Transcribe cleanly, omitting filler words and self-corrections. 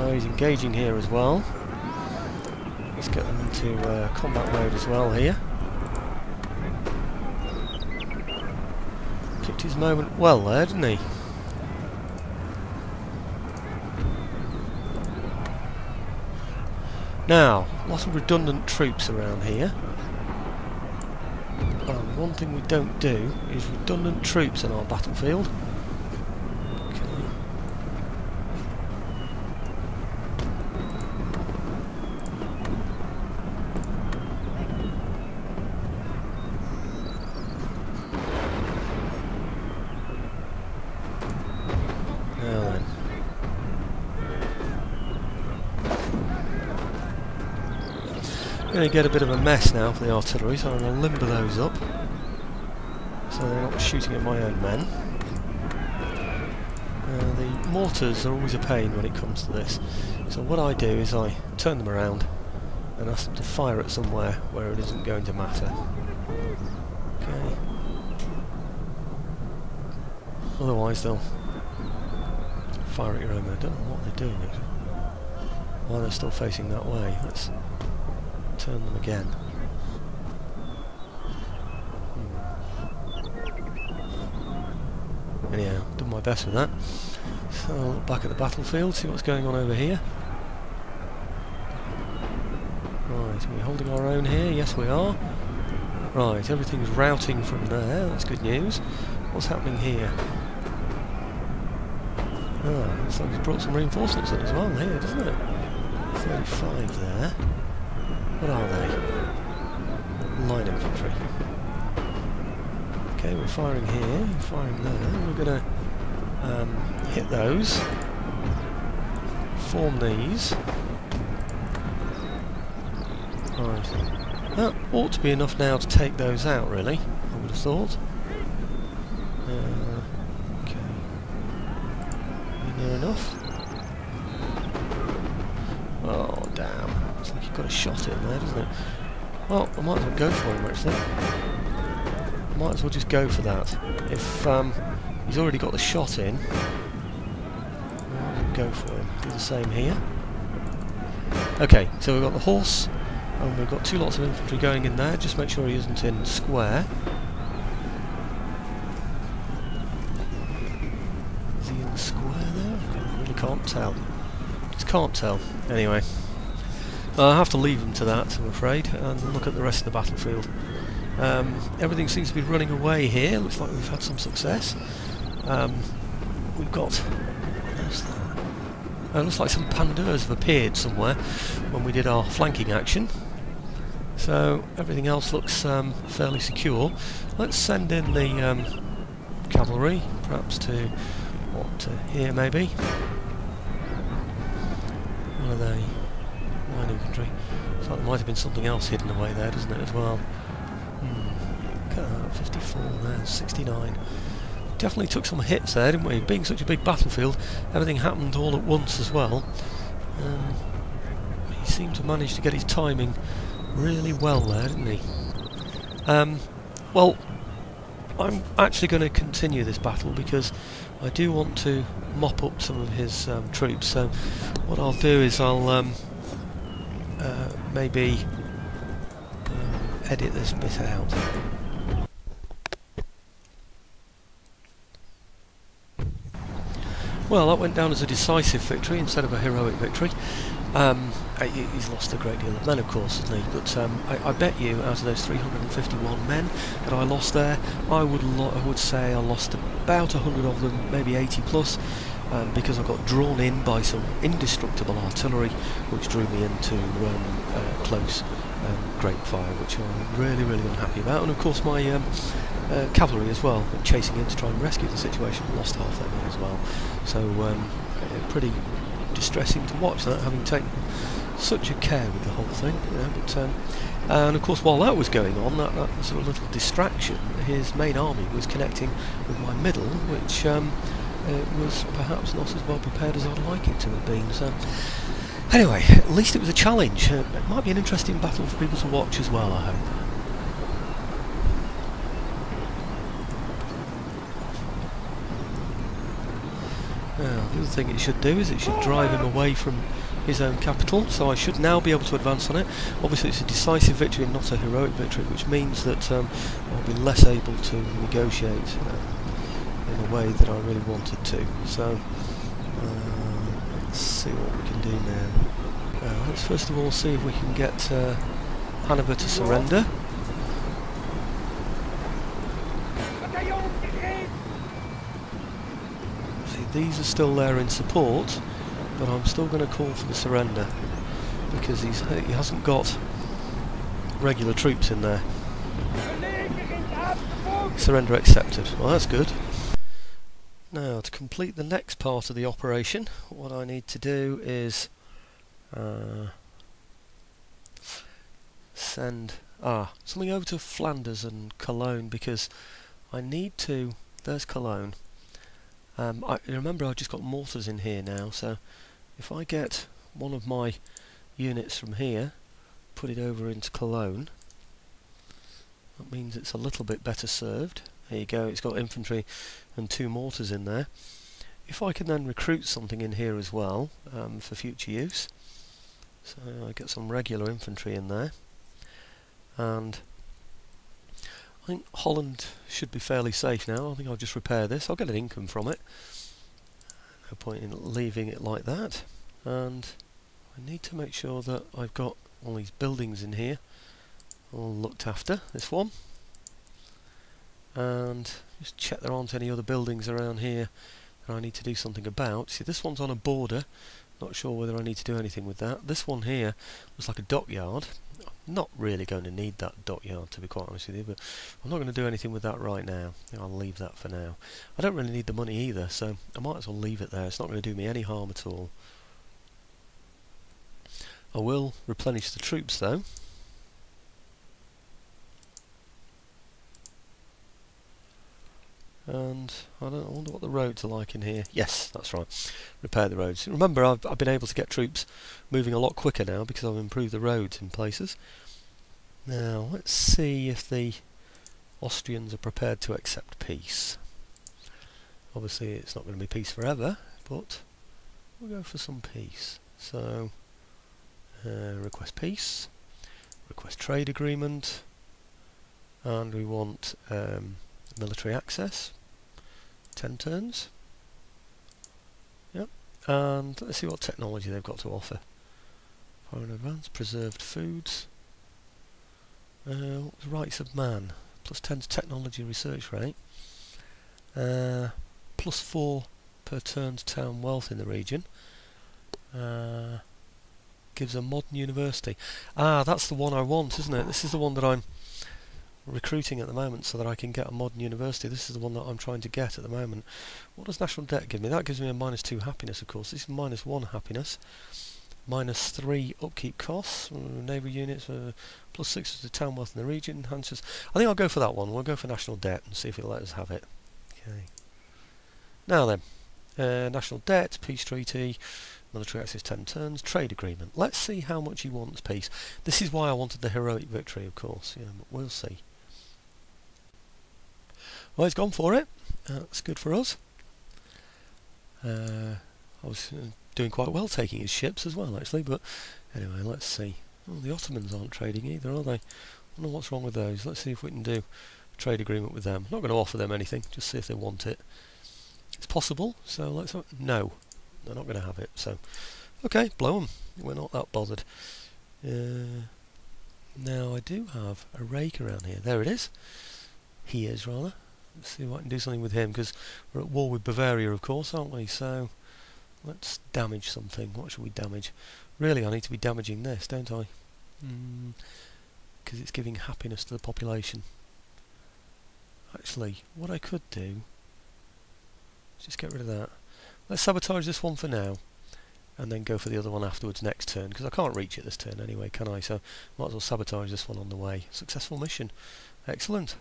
So he's engaging here as well. Let's get them into combat mode as well here. Picked his moment well there, didn't he? Now, lots of redundant troops around here. And one thing we don't do is redundant troops in our battlefield. Going to get a bit of a mess now for the artillery, so I'm going to limber those up so they're not shooting at my own men. The mortars are always a pain when it comes to this, so what I do is I turn them around and ask them to fire at somewhere where it isn't going to matter. Okay. Otherwise they'll fire at your own men. I don't know what they're doing actually. Why they're still facing that way. Let's turn them again. Anyhow, done my best with that. So I'll look back at the battlefield, see what's going on over here. Right, are we holding our own here? Yes we are. Right, everything's routing from there, that's good news. What's happening here? Ah, looks like he's brought some reinforcements in as well here, doesn't it? 35 there. What are they? Line infantry. Okay, we're firing here, firing there. We're going to hit those. Form these. Right. That ought to be enough now to take those out, really, I would have thought. Okay. Near enough? Oh, damn. Looks like you've got a shot in there, doesn't it? Well, I might as well go for him, actually. Might as well just go for that. If he's already got the shot in, I'll go for him. Do the same here. Okay, so we've got the horse, and we've got two lots of infantry going in there. Just make sure he isn't in square. Is he in the square there? I really can't tell. Just can't tell. Anyway, I'll have to leave him to that, I'm afraid, and look at the rest of the battlefield. Everything seems to be running away here. Looks like we've had some success. We've got... Where's that? Looks like some Panduras have appeared somewhere when we did our flanking action. So everything else looks fairly secure. Let's send in the cavalry, perhaps to here maybe. What are they? Line infantry. Looks like there might have been something else hidden away there, doesn't it, as well? Look at that, 54 there, 69. Definitely took some hits there, didn't we? Being such a big battlefield, everything happened all at once as well. He seemed to manage to get his timing really well there, didn't he? Well, I'm actually going to continue this battle because I do want to mop up some of his troops. So what I'll do is I'll maybe edit this bit out. Well, that went down as a decisive victory instead of a heroic victory. He's lost a great deal of men, of course, hasn't he? But I bet you, out of those 351 men that I lost there, I would say I lost about 100 of them, maybe 80 plus, because I got drawn in by some indestructible artillery, which drew me into close grape fire, which I'm really, really unhappy about. And of course my cavalry as well, chasing in to try and rescue the situation, lost half their men as well. So pretty distressing to watch that, having taken such a care with the whole thing, you know. But and of course while that was going on, that sort of little distraction, his main army was connecting with my middle, which was perhaps not as well prepared as I'd like it to have been. So anyway, at least it was a challenge. It might be an interesting battle for people to watch as well, I hope. Now, the other thing it should do is it should drive him away from his own capital, so I should now be able to advance on it. Obviously it's a decisive victory and not a heroic victory, which means that I'll be less able to negotiate in a way that I really wanted to. So let's see what we can do now. Let's first of all see if we can get Hanover to surrender. These are still there in support, but I'm still going to call for the surrender because he hasn't got regular troops in there. Surrender accepted. Well, that's good. Now, to complete the next part of the operation, what I need to do is send something over to Flanders and Cologne, because I need to. There's Cologne. Remember, I've just got mortars in here now, so if I get one of my units from here, put it over into Cologne, that means it's a little bit better served. There you go, it's got infantry and 2 mortars in there. If I can then recruit something in here as well for future use, so I get some regular infantry in there, and I think Holland should be fairly safe now. I think I'll just repair this. I'll get an income from it. No point in leaving it like that. And I need to make sure that I've got all these buildings in here all looked after. This one. And just check there aren't any other buildings around here that I need to do something about. See, this one's on a border. Not sure whether I need to do anything with that. This one here looks like a dockyard. Not really going to need that dockyard, to be quite honest with you, but I'm not going to do anything with that right now. I'll leave that for now. I don't really need the money either, so I might as well leave it there. It's not going to do me any harm at all. I will replenish the troops though. And I wonder what the roads are like in here. Yes, that's right. Repair the roads. Remember, I've been able to get troops moving a lot quicker now because I've improved the roads in places. Now, let's see if the Austrians are prepared to accept peace. Obviously, it's not going to be peace forever, but we'll go for some peace. So, request peace, request trade agreement, and we want military access. 10 turns. Yep. And let's see what technology they've got to offer. Foreign advance, preserved foods. Rights of man. +10 to technology research rate. +4 per turn to town wealth in the region. Gives a modern university. That's the one I want, isn't it? This is the one that I'm recruiting at the moment so that I can get a modern university. This is the one that I'm trying to get at the moment. What does national debt give me? That gives me a -2 happiness, of course. This is -1 happiness. -3 upkeep costs. Neighbour units. +6 to town wealth in the region. Enhances. I think I'll go for that one. We'll go for national debt and see if it'll let us have it. Okay. Now then, national debt, peace treaty, military access 10 turns, trade agreement. Let's see how much he wants peace. This is why I wanted the heroic victory, of course. Yeah, but we'll see. Well, he's gone for it. That's good for us. I was doing quite well taking his ships as well, actually, but anyway, let's see. Oh, the Ottomans aren't trading either, are they? I wonder what's wrong with those. Let's see if we can do a trade agreement with them. I'm not going to offer them anything, just see if they want it. It's possible, so let's... No, they're not going to have it, so... Okay, blow them. We're not that bothered. Now, I do have a rake around here. There it is. He is, rather. Let's see if I can do something with him, because we're at war with Bavaria, of course, aren't we? So, let's damage something. What should we damage? Really, I need to be damaging this, don't I? Because it's giving happiness to the population. Actually, what I could do... Let's just get rid of that. Let's sabotage this one for now, and then go for the other one afterwards next turn, because I can't reach it this turn anyway, can I? So, might as well sabotage this one on the way. Successful mission. Excellent.